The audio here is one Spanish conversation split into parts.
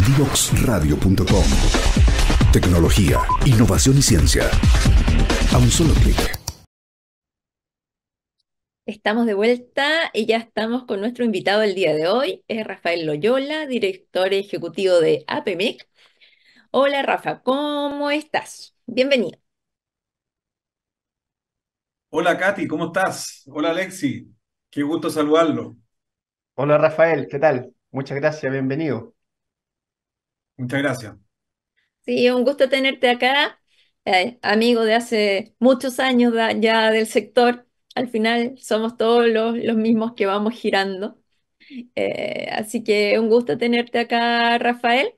Divoxradio.com. Tecnología, innovación y ciencia. A un solo clic. Estamos de vuelta y ya estamos con nuestro invitado el día de hoy. Es Rafael Loyola, director ejecutivo de APMEC. Hola Rafa, ¿cómo estás? Bienvenido. Hola Katy, ¿cómo estás? Hola Alexi, qué gusto saludarlo. Hola Rafael, ¿qué tal? Muchas gracias, bienvenido. Muchas gracias. Sí, un gusto tenerte acá, amigo de hace muchos años ya del sector. Al final somos todos los mismos que vamos girando. Así que un gusto tenerte acá, Rafael.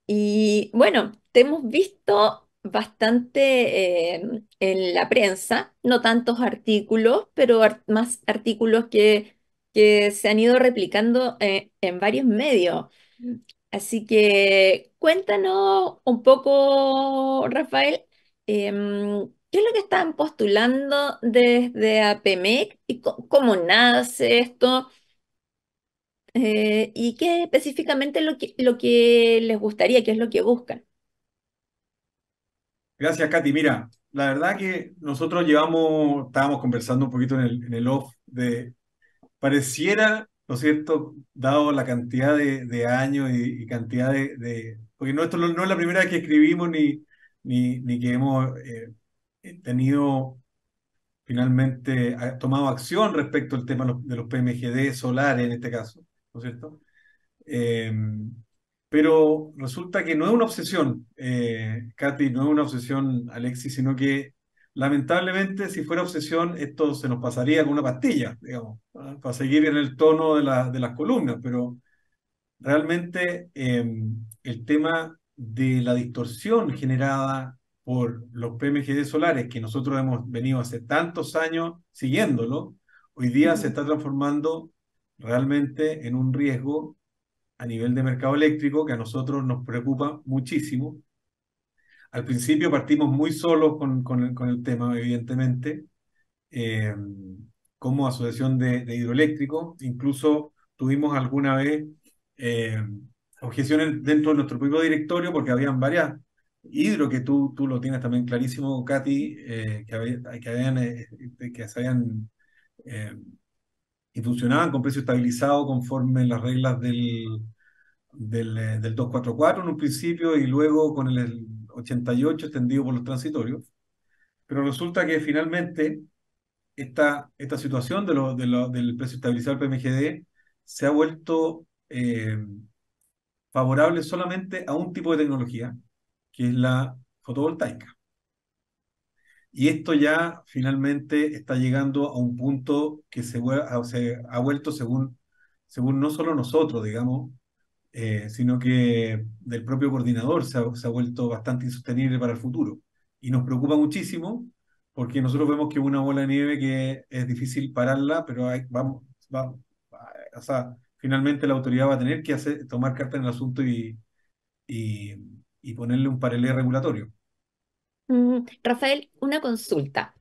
Y bueno, te hemos visto bastante en la prensa, no tantos artículos, pero más artículos que se han ido replicando en varios medios. Así que cuéntanos un poco, Rafael, ¿qué es lo que están postulando desde APMEC y cómo nace esto? ¿Y qué específicamente es lo que les gustaría, qué es lo que buscan? Gracias Katy. Mira, la verdad que nosotros estábamos conversando un poquito en el off pareciera, ¿no es cierto?, dado la cantidad de años y cantidad porque no es la primera vez que escribimos ni que hemos tenido finalmente tomado acción respecto al tema de los PMGD solares en este caso, ¿no es cierto? Eh, pero resulta que no es una obsesión, Katy, no es una obsesión, Alexis, sino que lamentablemente si fuera obsesión esto se nos pasaría con una pastilla, digamos, ¿ah? Para seguir en el tono de las columnas, pero realmente el tema de la distorsión generada por los PMGD solares, que nosotros hemos venido hace tantos años siguiéndolo, hoy día se Ujú. está transformando realmente en un riesgo a nivel de mercado eléctrico que a nosotros nos preocupa muchísimo. Al principio partimos muy solos con el tema, evidentemente, eh, como asociación de hidroeléctricos. Incluso tuvimos alguna vez eh, objeciones dentro de nuestro propio directorio porque habían varias hidro que tú lo tienes también clarísimo, Katy, que se habían eh, y funcionaban con precio estabilizado conforme las reglas del 244 en un principio y luego con el 88 extendido por los transitorios. Pero resulta que finalmente esta situación del precio estabilizado del PMGD se ha vuelto favorable solamente a un tipo de tecnología, que es la fotovoltaica. Y esto ya finalmente está llegando a un punto que se ha vuelto según no solo nosotros, digamos, sino que del propio coordinador se ha vuelto bastante insostenible para el futuro. Y nos preocupa muchísimo porque nosotros vemos que es una bola de nieve que es difícil pararla, pero o sea, finalmente la autoridad va a tener que tomar carta en el asunto y, y ponerle un paralelo regulatorio. Rafael, una consulta.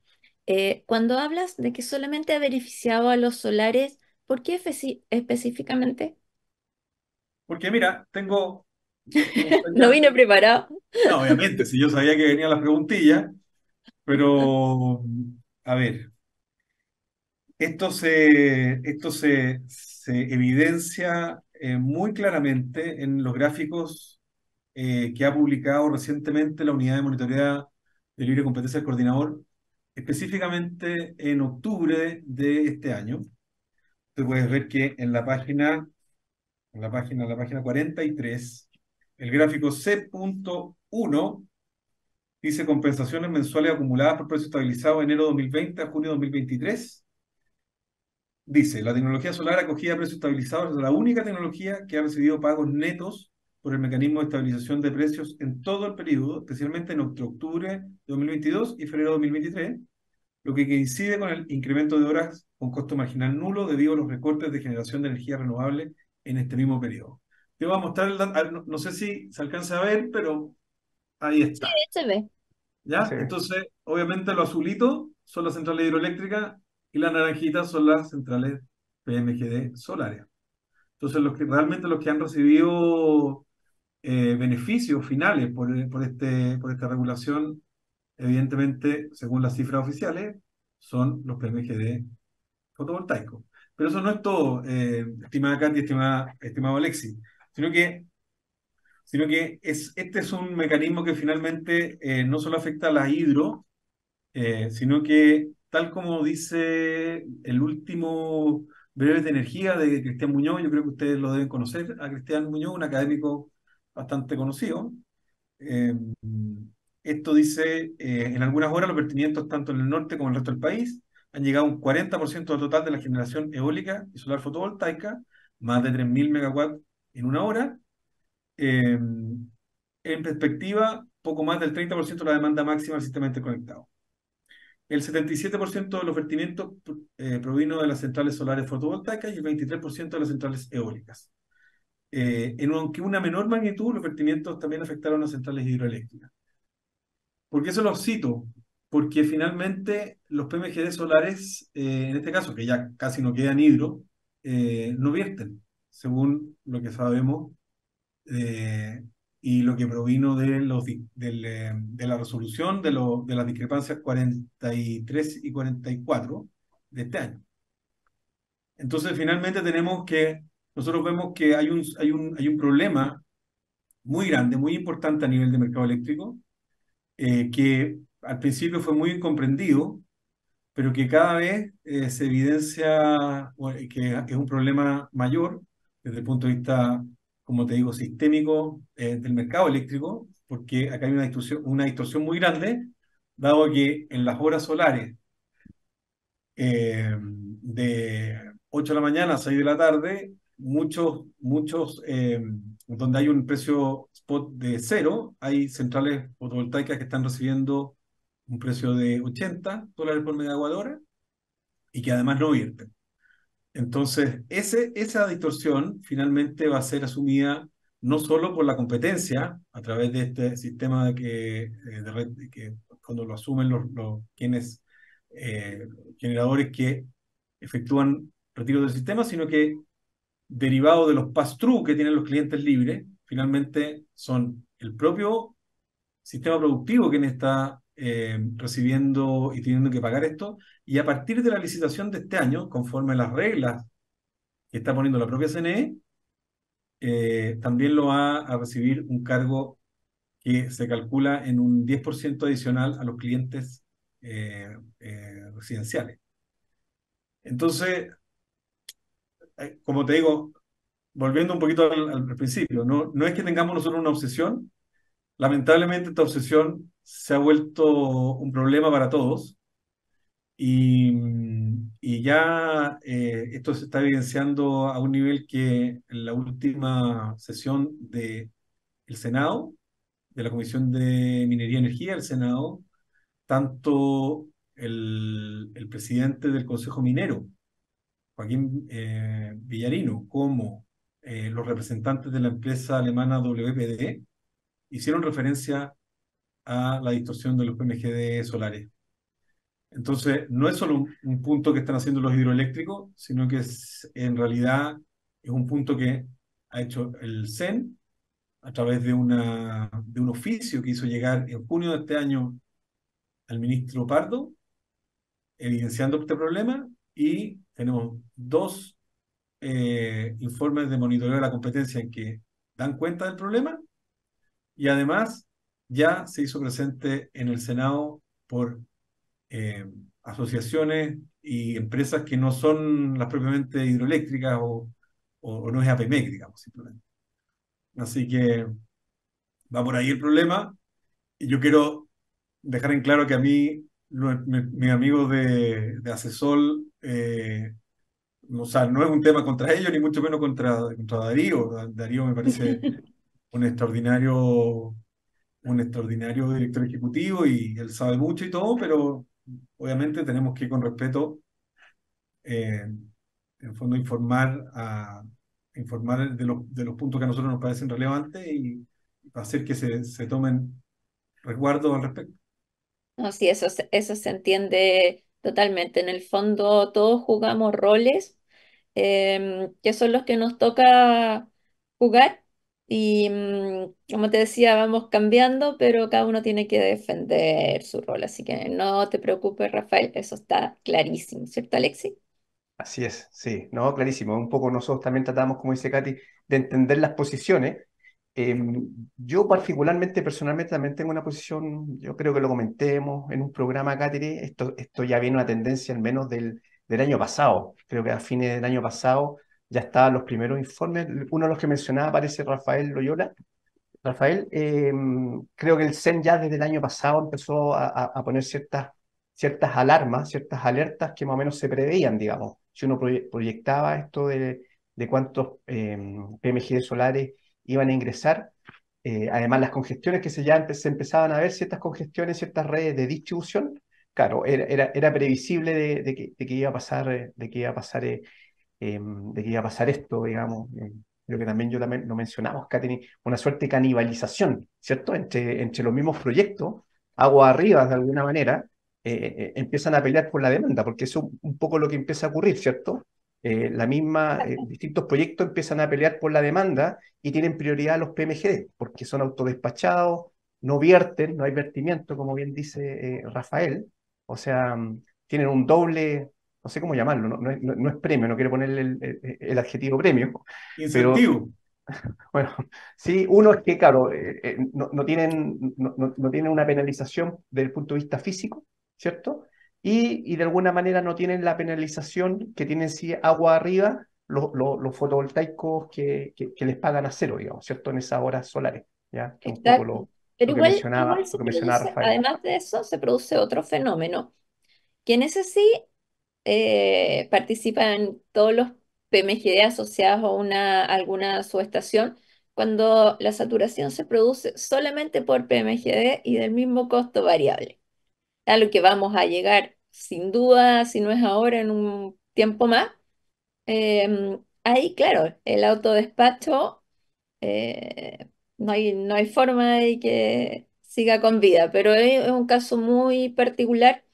Cuando hablas de que solamente ha beneficiado a los solares, ¿por qué específicamente? Porque mira, me No gustaría, vine preparado. no, obviamente, si yo sabía que venían las preguntillas, pero a ver. Se evidencia muy claramente en los gráficos que ha publicado recientemente la Unidad de Monitoreo de Libre Competencia del Coordinador, específicamente en octubre de este año. Tú puedes ver que en la página 43, el gráfico C.1 dice compensaciones mensuales acumuladas por precio estabilizado de enero 2020 a junio 2023. Dice, la tecnología solar acogida a precio estabilizado es la única tecnología que ha recibido pagos netos por el mecanismo de estabilización de precios en todo el periodo, especialmente en octubre de 2022 y febrero de 2023, lo que coincide con el incremento de horas con costo marginal nulo debido a los recortes de generación de energía renovable en este mismo periodo. Te voy a mostrar, no sé si se alcanza a ver, pero ahí Sí, está. se ve. Sí, ¿Ya? se ve. Entonces, obviamente lo azulito son las centrales hidroeléctricas y las naranjitas son las centrales PMGD solares. Entonces, realmente los que han recibido beneficios finales por esta regulación, evidentemente, según las cifras oficiales, son los PMGD fotovoltaicos. Pero eso no es todo, estimada Katy, estimado Alexis, sino que, este es un mecanismo que finalmente no solo afecta a la hidro, sino que, tal como dice el último Breves de Energía de Cristian Muñoz, yo creo que ustedes lo deben conocer, a Cristian Muñoz, un académico bastante conocido. eh, Esto dice, en algunas horas los vertimientos tanto en el norte como en el resto del país han llegado a un 40% del total de la generación eólica y solar fotovoltaica, más de 3.000 megawatts en una hora. Eh, en perspectiva, poco más del 30% de la demanda máxima del sistema interconectado. El 77% de los vertimientos provino de las centrales solares fotovoltaicas y el 23% de las centrales eólicas. Aunque una menor magnitud, los vertimientos también afectaron a centrales hidroeléctricas. ¿Por qué se los cito? Porque finalmente los PMGD solares, en este caso, que ya casi no quedan hidro, no vierten, según lo que sabemos, eh, y lo que provino de la resolución de las discrepancias 43 y 44 de este año. Entonces, finalmente nosotros vemos que hay un problema muy grande, muy importante a nivel de mercado eléctrico, que al principio fue muy incomprendido, pero que cada vez se evidencia que es un problema mayor desde el punto de vista, como te digo, sistémico del mercado eléctrico, porque acá hay una distorsión muy grande, dado que en las horas solares de 8 de la mañana a 6 de la tarde, donde hay un precio spot de cero, hay centrales fotovoltaicas que están recibiendo un precio de $80 por megawatt hora y que además no vierten. Entonces, esa distorsión finalmente va a ser asumida no solo por la competencia a través de este sistema de red, que cuando lo asumen quienes generadores que efectúan retiros del sistema, sino que derivado de los pass-through que tienen los clientes libres, finalmente son el propio sistema productivo quien está recibiendo y teniendo que pagar esto, y a partir de la licitación de este año, conforme a las reglas que está poniendo la propia CNE, también lo va a recibir un cargo que se calcula en un 10% adicional a los clientes residenciales. Entonces, como te digo, volviendo un poquito al principio, no es que tengamos nosotros una obsesión. Lamentablemente esta obsesión se ha vuelto un problema para todos y ya esto se está evidenciando a un nivel que en la última sesión del Senado, de la Comisión de Minería y Energía del Senado, tanto el presidente del Consejo Minero, Joaquín Villarino, como los representantes de la empresa alemana WPD, hicieron referencia a la distorsión de los PMGD solares. Entonces, no es solo un punto que están haciendo los hidroeléctricos, sino que en realidad es un punto que ha hecho el CEN a través de un oficio que hizo llegar en junio de este año al ministro Pardo, evidenciando este problema, y tenemos dos informes de monitoreo de la competencia en que dan cuenta del problema, y además ya se hizo presente en el Senado por eh, asociaciones y empresas que no son las propiamente hidroeléctricas o no es APMEC, digamos, simplemente. Así que va por ahí el problema. Y yo quiero dejar en claro que a mí, mis amigos de Asesol, o sea, no es un tema contra ellos, ni mucho menos contra Darío. Darío me parece un extraordinario, un extraordinario director ejecutivo y él sabe mucho y todo, pero obviamente tenemos que con respeto, eh, en fondo, informar de los puntos que a nosotros nos parecen relevantes y hacer que se tomen resguardos al respecto. No, sí, eso se entiende totalmente. En el fondo todos jugamos roles que son los que nos toca jugar Y como te decía, vamos cambiando, pero cada uno tiene que defender su rol. Así que no te preocupes, Rafael, eso está clarísimo, ¿cierto, Alexi? Así es, sí, no, clarísimo. Un poco nosotros también tratamos, como dice Katy, de entender las posiciones. Eh, yo particularmente, personalmente, también tengo una posición, yo creo que lo comentemos en un programa, Katy, esto ya viene una tendencia al menos del año pasado. Creo que a fines del año pasado ya estaban los primeros informes. Uno de los que mencionaba parece Rafael Loyola. Rafael, creo que el CEN ya desde el año pasado empezó a poner ciertas alarmas, ciertas alertas que más o menos se preveían, digamos. Si uno proyectaba esto de cuántos PMG solares iban a ingresar, además las congestiones que se empezaban a ver, ciertas congestiones, ciertas redes de distribución, claro, era previsible de que iba a pasar, de que iba a pasar esto, digamos. Creo que también yo también lo mencionamos, que ha tenido una suerte de canibalización, ¿cierto? Entre los mismos proyectos, agua arriba de alguna manera, empiezan a pelear por la demanda, porque eso es un poco lo que empieza a ocurrir, ¿cierto? Distintos proyectos empiezan a pelear por la demanda y tienen prioridad los PMGD, porque son autodespachados, no vierten, no hay vertimiento, como bien dice Rafael, o sea, tienen un doble, no sé cómo llamarlo, no es premio, no quiero ponerle el adjetivo premio, pero Incentivo. bueno, sí, uno es que, claro, no tienen una penalización desde el punto de vista físico, ¿cierto? Y de alguna manera no tienen la penalización que tienen si agua arriba los fotovoltaicos que les pagan a cero, digamos, ¿cierto? En esas horas solares, ¿ya? Que es un poco Exacto. Pero igual lo se que mencionaba produce, Rafael. además de eso, se produce otro fenómeno, que en ese sí participan todos los PMGD asociados a alguna subestación, cuando la saturación se produce solamente por PMGD y del mismo costo variable. A lo que vamos a llegar, sin duda, si no es ahora, en un tiempo más. Ahí, claro, el autodespacho, no hay forma de que siga con vida, pero es un caso muy particular.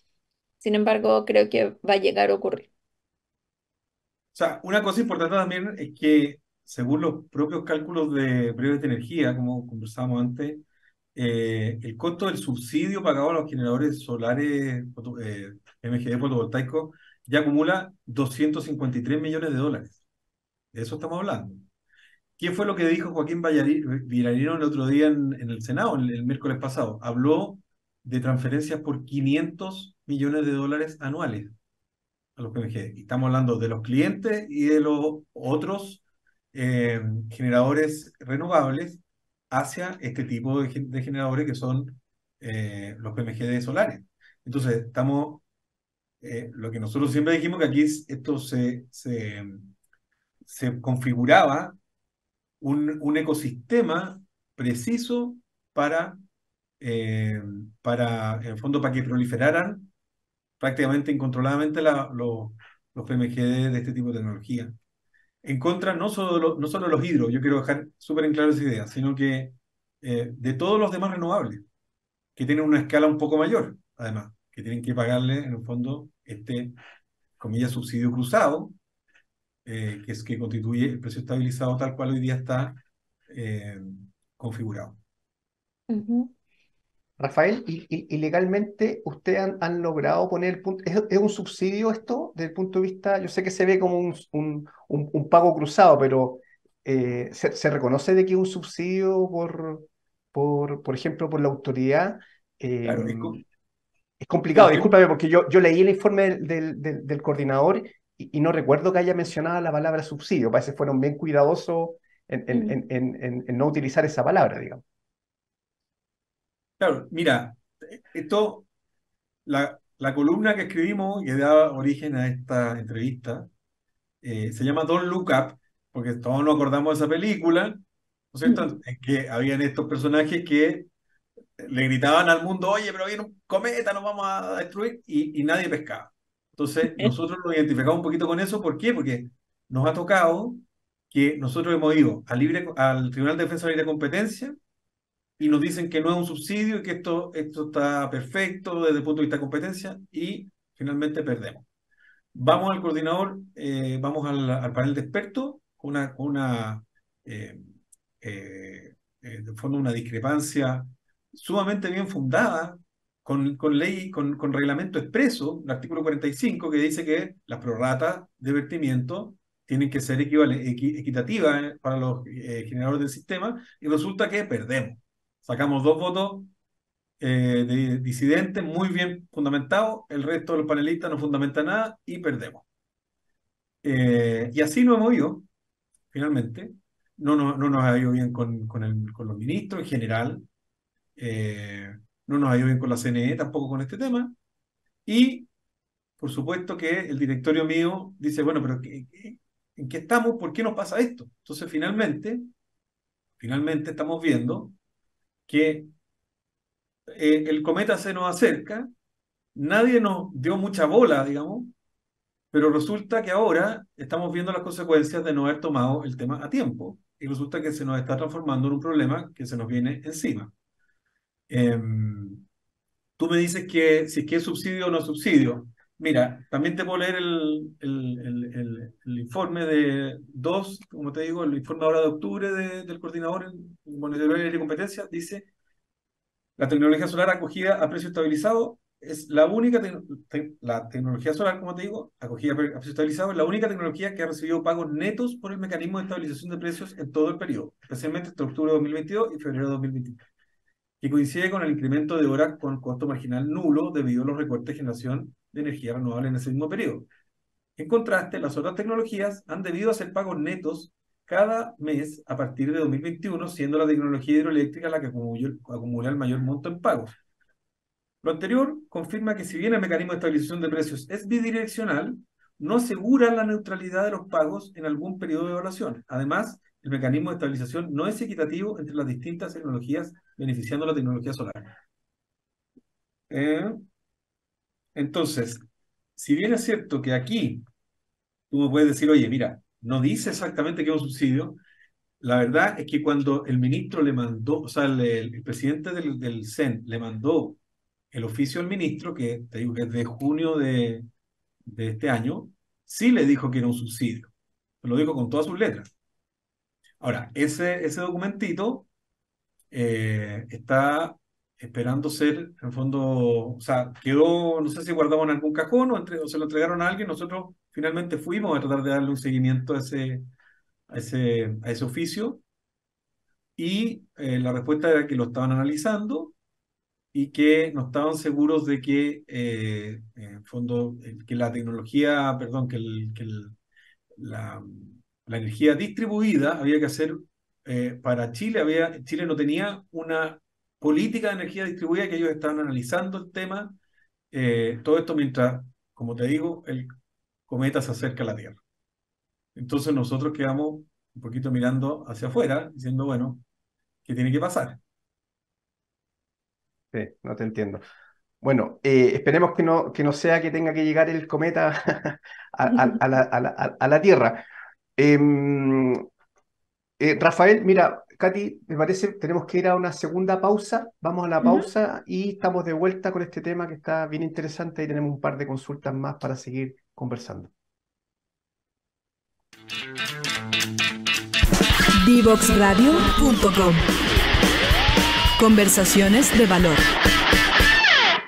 Sin embargo, creo que va a llegar a ocurrir. O sea, una cosa importante también es que, según los propios cálculos de precios de energía, como conversábamos antes, el costo del subsidio pagado a los generadores solares MGD fotovoltaicos ya acumula 253 millones de dólares. De eso estamos hablando. ¿Qué fue lo que dijo Joaquín Villarino el otro día en el Senado, el miércoles pasado? Habló de transferencias por 500 millones de dólares anuales a los PMG. Y estamos hablando de los clientes y de los otros eh, generadores renovables hacia este tipo de generadores que son los PMG solares. Entonces, lo que nosotros siempre dijimos que aquí esto se configuraba un ecosistema preciso para, eh, en el fondo, para que proliferaran prácticamente incontroladamente los PMG de este tipo de tecnología. En contra no solo de los hidros, yo quiero dejar súper en claro esa idea, sino que de todos los demás renovables, que tienen una escala un poco mayor, además, que tienen que pagarle, en el fondo, comillas, subsidio cruzado, que constituye el precio estabilizado tal cual hoy día está eh, configurado. Ujú. Rafael, y legalmente ustedes han logrado poner el punto, ¿es un subsidio esto desde el punto de vista, yo sé que se ve como un pago cruzado, pero se reconoce de que es un subsidio por ejemplo, por la autoridad? Eh, Claro, es complicado, el tema, discúlpame, porque yo leí el informe del coordinador y no recuerdo que haya mencionado la palabra subsidio, parece que fueron bien cuidadosos Mm. en no utilizar esa palabra, digamos. claro, mira, esto, la columna que escribimos y que da origen a esta entrevista se llama Don't Look Up, porque todos nos acordamos de esa película, ¿no es cierto? En que habían estos personajes que le gritaban al mundo, oye, pero viene un cometa, nos vamos a destruir, y nadie pescaba. Entonces, nosotros nos identificamos un poquito con eso, ¿por qué? Porque nos ha tocado que nosotros hemos ido al Tribunal de Defensa de la Libre Competencia y nos dicen que no es un subsidio y que esto está perfecto desde el punto de vista de competencia y finalmente perdemos. Vamos al coordinador, vamos al panel de expertos, eh, de fondo una discrepancia sumamente bien fundada con ley, con reglamento expreso, el artículo 45, que dice que las prorratas de vertimiento tienen que ser equitativas para los generadores del sistema, y resulta que perdemos. Sacamos 2 votos de disidentes muy bien fundamentados, el resto de los panelistas no fundamenta nada y perdemos. Y así nos hemos ido, finalmente. No nos ha ido bien con los ministros en general, no nos ha ido bien con la CNE, tampoco con este tema, y por supuesto que el directorio mío dice, bueno, pero ¿en qué estamos? ¿Por qué nos pasa esto? Entonces finalmente estamos viendo que el cometa se nos acerca, nadie nos dio mucha bola, digamos, pero resulta que ahora estamos viendo las consecuencias de no haber tomado el tema a tiempo, y resulta que se nos está transformando en un problema que se nos viene encima. Tú me dices que si es que es subsidio o no subsidio. Mira, también te puedo leer el informe como te digo, el informe ahora de octubre del coordinador en monitorear y competencia. Dice: la tecnología solar acogida a precio estabilizado es la única la tecnología solar, como te digo, acogida a precio estabilizado, es la única tecnología que ha recibido pagos netos por el mecanismo de estabilización de precios en todo el periodo, especialmente entre octubre de 2022 y febrero de 2023, que coincide con el incremento de horas con costo marginal nulo debido a los recortes de generación de energía renovable en ese mismo periodo. En contraste, las otras tecnologías han debido hacer pagos netos cada mes a partir de 2021, siendo la tecnología hidroeléctrica la que acumula el mayor monto en pagos. Lo anterior confirma que si bien el mecanismo de estabilización de precios es bidireccional, no asegura la neutralidad de los pagos en algún periodo de evaluación. Además, el mecanismo de estabilización no es equitativo entre las distintas tecnologías, beneficiando a la tecnología solar. Entonces, si bien es cierto que aquí tú me puedes decir, oye, mira, no dice exactamente que es un subsidio, la verdad es que cuando el ministro le mandó, o sea, el presidente del CEN le mandó el oficio al ministro, que te digo que es de junio de este año, sí le dijo que era un subsidio. Lo dijo con todas sus letras. Ahora, ese documentito está esperando ser, en fondo, o sea, quedó, no sé si guardado en algún cajón o se lo entregaron a alguien. Nosotros finalmente fuimos a tratar de darle un seguimiento a ese oficio, y la respuesta era que lo estaban analizando y que no estaban seguros de que, en fondo, que la tecnología, perdón, la energía distribuida había que hacer, para Chile, Chile no tenía una política de energía distribuida, que ellos estaban analizando el tema, todo esto mientras, como te digo, el cometa se acerca a la Tierra. Entonces nosotros quedamos un poquito mirando hacia afuera, diciendo, bueno, ¿qué tiene que pasar? Sí, no te entiendo. Bueno, esperemos que no sea que tenga que llegar el cometa a la Tierra. Rafael, mira, Katy, me parece tenemos que ir a una segunda pausa. Vamos a la pausa y estamos de vuelta con este tema que está bien interesante, y tenemos un par de consultas más para seguir conversando. Divoxradio.com. Conversaciones de valor.